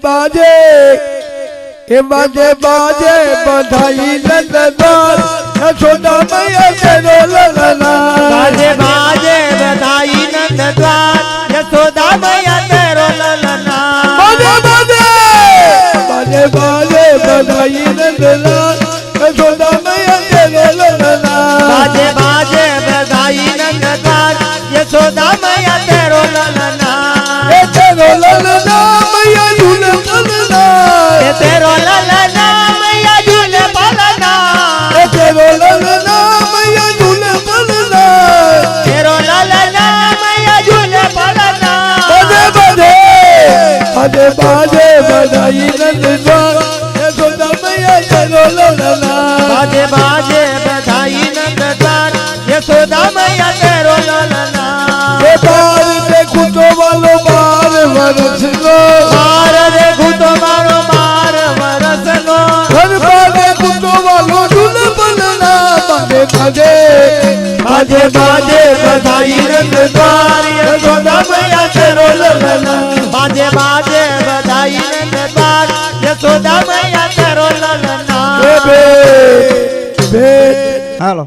बाजे बधाई नंदलाल यशोदा मैया तेरो ललना बाजे बाजे बधाई नंदलाल यशोदा मैया तेरो ललना बाजे बाजे बधाई नंदलाल यशोदा मैया तेरो ललना बाजे बाजे बधाई नंदलाल यशोदा मैया तेरो ललना तेरो ललना मैया झूले पलना तेरो ललना मैया झूले पलना तेरो ललना मैया झूले पलना तेरो ललना मैया झूले पलना बाजे बाजे बधाई नंदलाल यशोदा मैया तेरो ललना बाजे बाजे बधाई नंदलाल यशोदा मैया तेरो ललना बार देखूं तो वालो बार वरस लो बार देखूं तो मारो बार वरस लो घर बार देखूं तो वालो झूले पलना बाजे बाजे बाजे बधाई नंदलाल यशोदा मैया तेरो ललना बाजे बाजे बधाई नंदलाल यशोदा मैया तेरो ललना हेलो।